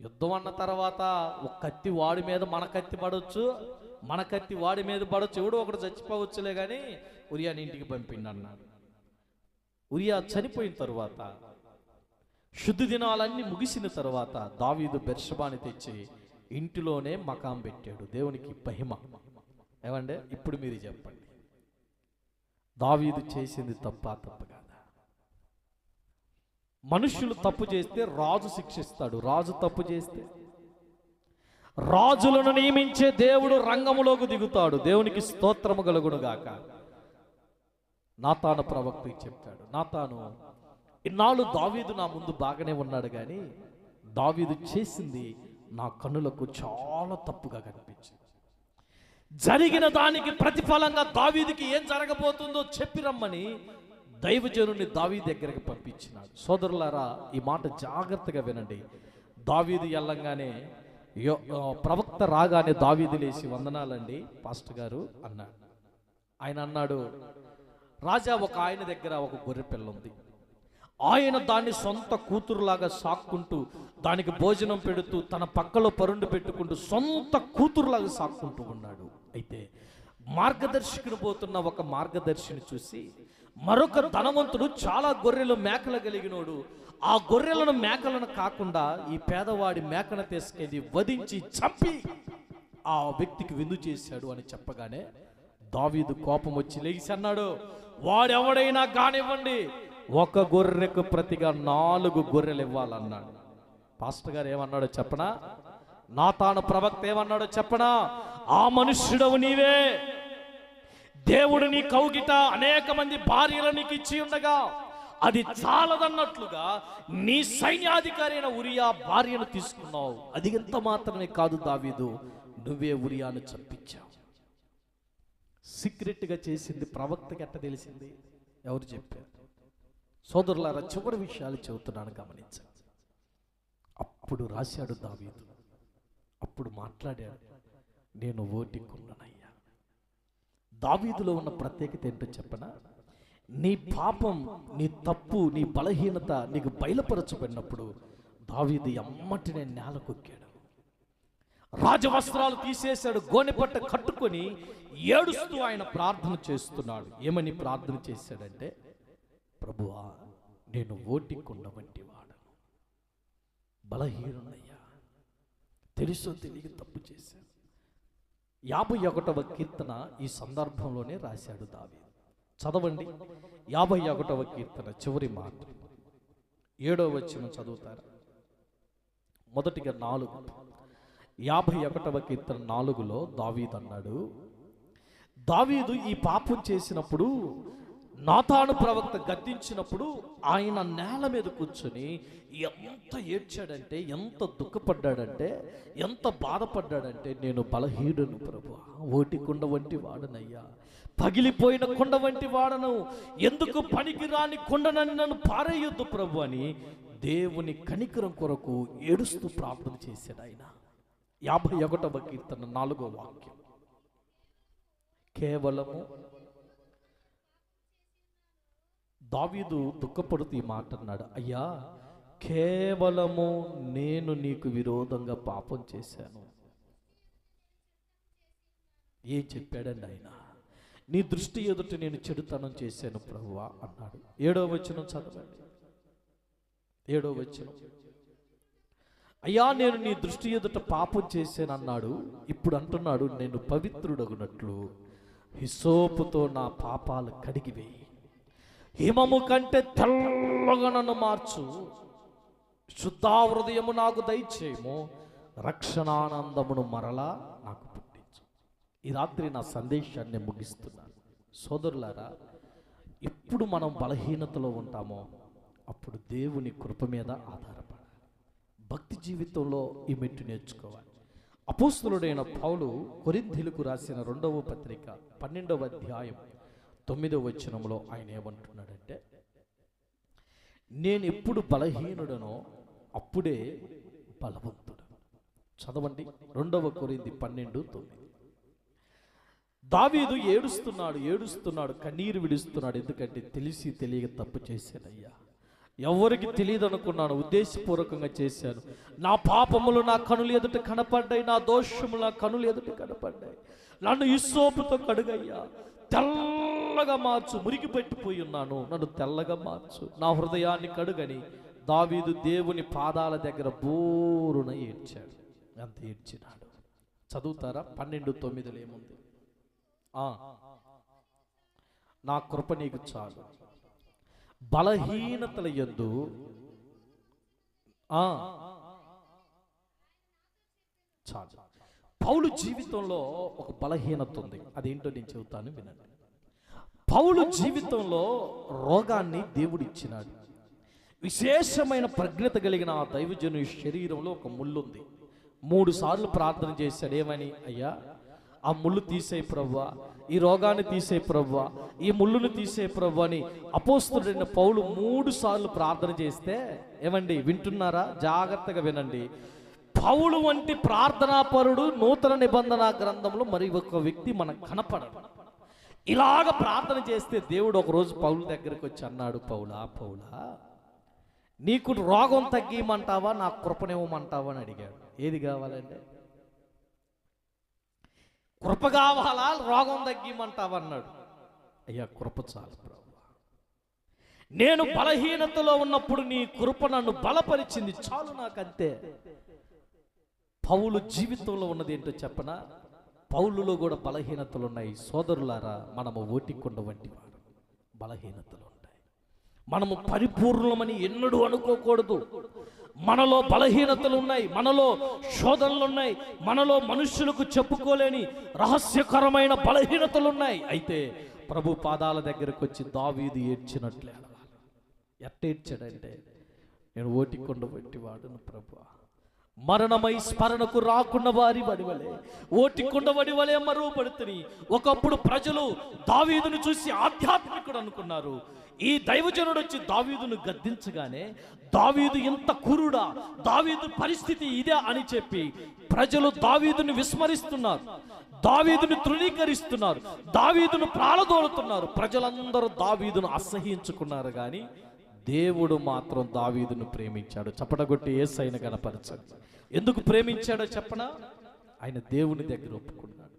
Speaker 1: యుద్ధం అన్న తర్వాత ఒక కత్తి వాడి మీద మన కత్తి పడవచ్చు, మన కత్తి వాడి మీద పడవచ్చు, ఎవడో ఒకటి చచ్చిపోవచ్చులే కానీ ఉరియాని ఇంటికి పంపిండి అన్నాడు. ఉరియా చనిపోయిన తరువాత శుద్ధి దినాలన్నీ ముగిసిన తర్వాత దావీదు బెర్షబాని తెచ్చి ఇంటిలోనే మకాం పెట్టాడు. దేవునికి మహిమ. ఏమంటే ఇప్పుడు మీరు చెప్పండి, దావీదు చేసింది తప్ప కాదా? మనుషులు తప్పు చేస్తే రాజు శిక్షిస్తాడు. రాజు తప్పు చేస్తే రాజులను నియమించే దేవుడు రంగములోకి దిగుతాడు. దేవునికి స్తోత్రము కలుగునుగాక. నాతాను ప్రవక్తకి చెప్పాడు, నాతాను ఇన్నాళ్ళు దావీదు నా ముందు బాగానే ఉన్నాడు, కానీ దావీదు చేసింది నా కన్నులకు చాలా తప్పుగా కనిపించింది. జరిగిన దానికి ప్రతిఫలంగా దావీదుకి ఏం జరగబోతుందో చెప్పి రమ్మని దైవజనుని దావీదు దగ్గరికి పంపించినాడు. సోదరులారా, ఈ మాట జాగ్రత్తగా వినండి. దావీదు ఎల్లంగానే ప్రవక్త రాగానే దావీదు లేచి, వందనాలండి పాస్టర్ గారు అన్నాడు. ఆయన అన్నాడు, రాజా, ఒక ఆయన దగ్గర ఒక గొర్రె పిల్ల ఉంది. ఆయన దాన్ని సొంత కూతురులాగా సాక్కుంటూ, దానికి భోజనం పెడుతూ, తన పక్కలో పరుండు పెట్టుకుంటూ సొంత కూతురులాగా సాక్కుంటూ ఉన్నాడు. అయితే మార్గదర్శకుడు పోతున్న ఒక మార్గదర్శిని చూసి మరొక ధనవంతుడు చాలా గొర్రెలు మేకలు కలిగినోడు ఆ గొర్రెలను మేకలను కాకుండా ఈ పేదవాడి మేకను తీసుకెళ్ళి వధించి చంపి ఆ వ్యక్తికి విందు చేశాడు అని చెప్పగానే దావీదు కోపం వచ్చి లేచి అన్నాడు, వాడెవడైనా కానివ్వండి, ఒక గొర్రెకు ప్రతిగా 4 గొర్రెలు ఇవ్వాలన్నాడు. పాస్టర్ గారు ఏమన్నాడో చెప్పనా? నాతాను ప్రవక్త ఏమన్నాడో చెప్పనా? ఆ మనుష్యుడవు నీవే. దేవుడు నీ కౌగిట అనేక మంది భార్యలు నీకు ఇచ్చి ఉండగా అది చాలదన్నట్లుగా నీ సైన్యాధికారి అయిన ఉరియా భార్యను తీసుకున్నావు. అది ఎంత మాత్రమే కాదు దావీదు, నువ్వే ఉరియాను చంపించావు. సీక్రెట్గా చేసింది ప్రవక్తకి ఎట్ట తెలిసింది? ఎవరు చెప్పారు? సోదరులారా, చివరి విషయాలు చెబుతున్నాను, గమనించండి. అప్పుడు రాశాడు దావీదు, అప్పుడు మాట్లాడాడు, నేను ఓటికున్నానయ్యా. దావీదులో ఉన్న ప్రత్యేకత ఏంటో చెప్పనా? నీ పాపం, నీ తప్పు, నీ బలహీనత నీకు బయలుపరచబడినప్పుడు దావీదు ఎమ్మటినే నేలకొక్కాడు. రాజవస్త్రాలు తీసేశాడు, గోనెపట్ట కట్టుకొని ఏడుస్తూ ఆయన ప్రార్థన చేస్తున్నాడు. ఏమని ప్రార్థన చేశాడంటే, ప్రభువా, నేను ఓటికుండ వంటి వాడను, బలహీనుడయ్యా, తెలుసో తెలియక తప్పు చేశాను. 51వ కీర్తన ఈ సందర్భంలోనే రాశాడు దావీదు. చదవండి 51వ కీర్తన చివరి మాట 7వ వచనం చదువుతారా? మొదటిగా 4, 51వ కీర్తన 4లో దావీదు అన్నాడు, దావీదు ఈ పాపం చేసినప్పుడు నాతాను ప్రవక్త గద్దించినప్పుడు ఆయన నేల మీద కూర్చొని ఎంత ఏడ్చాడంటే, ఎంత దుఃఖపడ్డాడంటే, ఎంత బాధపడ్డాడంటే, నేను బలహీనుడు ప్రభువా, ఓటి కుండ వంటి వాడనయ్యా, పగిలిపోయిన కొండ వంటి వాడను, ఎందుకు పనికిరాని కొండనని నన్ను పారేయొద్దు ప్రభు అని దేవుని కనికరం కొరకు ఏడుస్తూ ప్రార్థన చేశాడు ఆయన. 51వ కీర్తన 4వ వాక్యం, కేవలము దావీదు దుఃఖపడుతూ ఈ మాట అన్నాడు, అయ్యా కేవలము నేను నీకు విరోధంగా పాపం చేశాను. ఏం చెప్పాడండి ఆయన? నీ దృష్టి ఎదుట నేను చెడుతనం చేశాను ప్రభువా అన్నాడు. 7వ వచనం చదవండి. 7వ వచనం, అయ్యా నేను నీ దృష్టి ఎదుట పాపం చేశాను అన్నాడు. ఇప్పుడు అంటున్నాడు, నేను పవిత్రుడగునట్లు హిసోపుతో నా పాపాలు కడిగివేయి, హిమము కంటే తెల్లగా నన్ను మార్చు, శుద్ధా హృదయము నాకు దయచేయము, రక్షణానందమును మరలా నాకు పుట్టించు. ఈ రాత్రి నా సందేశాన్ని ముగిస్తున్నాను. సోదరులారా, ఎప్పుడు మనం బలహీనతలో ఉంటామో అప్పుడు దేవుని కృప మీద ఆధారపడాలి. భక్తి జీవితంలో ఈ మెట్టు నేర్చుకోవాలి. అపోస్తలుడైన పౌలు కొరింథీయులకు రాసిన 2వ పత్రిక 12వ అధ్యాయం 9వ వచనంలో ఆయన ఏమంటున్నాడంటే, నేను ఎప్పుడు బలహీనుడనో అప్పుడే బలవంతుడు. చదవండి 2వ కొరింథీ 12:9. దావీదు ఏడుస్తున్నాడు, కన్నీరు విడుస్తున్నాడు. ఎందుకంటే తెలిసి తెలియక తప్పు చేశానయ్యా, ఎవరికి తెలియదు అనుకున్నాను, ఉద్దేశపూర్వకంగా చేశాను. నా పాపములు నా కనులు ఎదుట కనపడ్డాయి, నా దోషములు నా కనులు ఎదుట కనపడ్డాయి. నన్ను హిస్సోపుతో కడుగయ్యా, తెల్లగా మార్చు, మురికి పెట్టిపోయి ఉన్నాను, నన్ను తెల్లగా మార్చు, నా హృదయాన్ని కడుగని దావీదు దేవుని పాదాల దగ్గర బోరున ఏడ్చాడు. అంత ఏడ్చినాడు. చదువుతారా? 12:9 ఏముంది? నా కృప నీకు చాలు, బలహీనతల యందు చాలు. పౌలు జీవితంలో ఒక బలహీనత ఉంది. అదేంటో నేను చెబుతాను, వినండి. పౌలు జీవితంలో రోగాన్ని దేవుడు ఇచ్చినాడు. విశేషమైన ప్రజ్ఞత కలిగిన ఆ దైవజను శరీరంలో ఒక ముళ్ళుంది. 3 సార్లు ప్రార్థన చేశాడు. ఏమని? అయ్యా ఆ ముళ్ళు తీసేయి ప్రభువా, ఈ రోగాన్ని తీసేయి ప్రభువా, ఈ ముళ్ళును తీసేయి ప్రభువా అని అపోస్తలుడైన పౌలు 3 సార్లు ప్రార్థన చేస్తే, ఏమండి వింటున్నారా? జాగ్రత్తగా వినండి. పౌలు వంటి ప్రార్థనాపరుడు నూతన నిబంధన గ్రంథంలో మరి ఒక వ్యక్తి మనకు కనపడడు. ఇలాగ ప్రార్థన చేస్తే దేవుడు ఒకరోజు పౌలు దగ్గరికి వచ్చి అన్నాడు, పౌలా నీకు రోగం తగ్గిమంటావా, నా కృపనివ్వమంటావా అని అడిగాడు. ఏది కావాలంటే, కృప కావాలా, రోగం తగ్గిమంటావా అన్నాడు. అయ్యా కృప చాలు ప్రభువా, నేను బలహీనతలో ఉన్నప్పుడు నీ కృప నన్ను బలపరిచింది, చాలు నాకంతే. పౌలు జీవితంలో ఉన్నది ఏంటో చెప్పనా? పౌలులో కూడా బలహీనతలు ఉన్నాయి. సోదరులారా, మనము ఓటికొండ వంటి వాడు, బలహీనతలు ఉంటాయి. మనము పరిపూర్ణమని ఎన్నడూ అనుకోకూడదు. మనలో బలహీనతలు ఉన్నాయి, మనలో శోధనలు ఉన్నాయి, మనలో మనుష్యులకు చెప్పుకోలేని రహస్యకరమైన బలహీనతలు ఉన్నాయి. అయితే ప్రభు పాదాల దగ్గరకు వచ్చి దావీదు ఏడ్చినట్లే అడగాలి. ఎట్ట ఏడ్చాడంటే, నేను ఓటికొండ వంటి వాడును ప్రభువా, మరణమై స్మరణకు రాకున్న వారి వడివలే, ఓటికొండ వడివలే మరువబడుతుంది. ఒకప్పుడు ప్రజలు దావీదును చూసి ఆధ్యాత్మికుడు అనుకున్నారు. ఈ దైవజనుడు వచ్చి దావీదును గద్దించగానే, దావీదు ఇంత కురుడా, దావీదు పరిస్థితి ఇదే అని చెప్పి ప్రజలు దావీదును విస్మరిస్తున్నారు, దావీదును తృణీకరిస్తున్నారు, దావీదును ప్రాణదోలుతున్నారు. ప్రజలందరూ దావీదును అసహ్యించుకున్నారు. కానీ దేవుడు మాత్రం దావీదును ప్రేమించాడు. చప్పటగొట్టి యేసయ్యను గణపరచండి. ఎందుకు ప్రేమించాడో చెప్పనా? ఆయన దేవుని దగ్గర ఒప్పుకున్నాడు.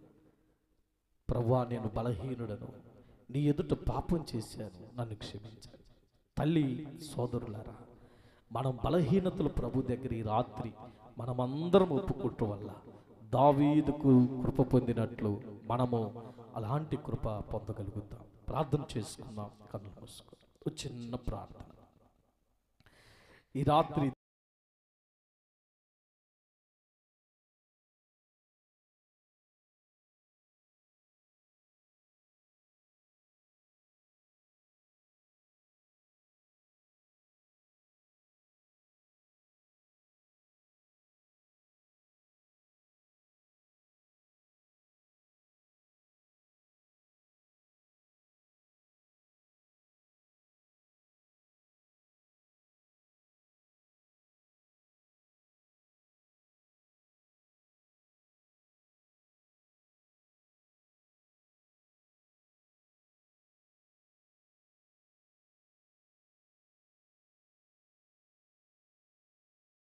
Speaker 1: ప్రభువా నేను బలహీనుడను, నీ ఎదుట పాపం చేశాను, నన్ను క్షమించాడు. తల్లి సోదరులారా, మనం బలహీనతలు ప్రభు దగ్గర ఈ రాత్రి మనమందరం ఒప్పుకుంటూ వల్ల దావీదుకు కృప పొందినట్లు మనము అలాంటి కృప పొందగలుగుతాం. ప్రార్థన చేసుకుందాం. కన్నులు మూసుకుందాం. ఒక చిన్న ప్రార్థన. ఈ రాత్రి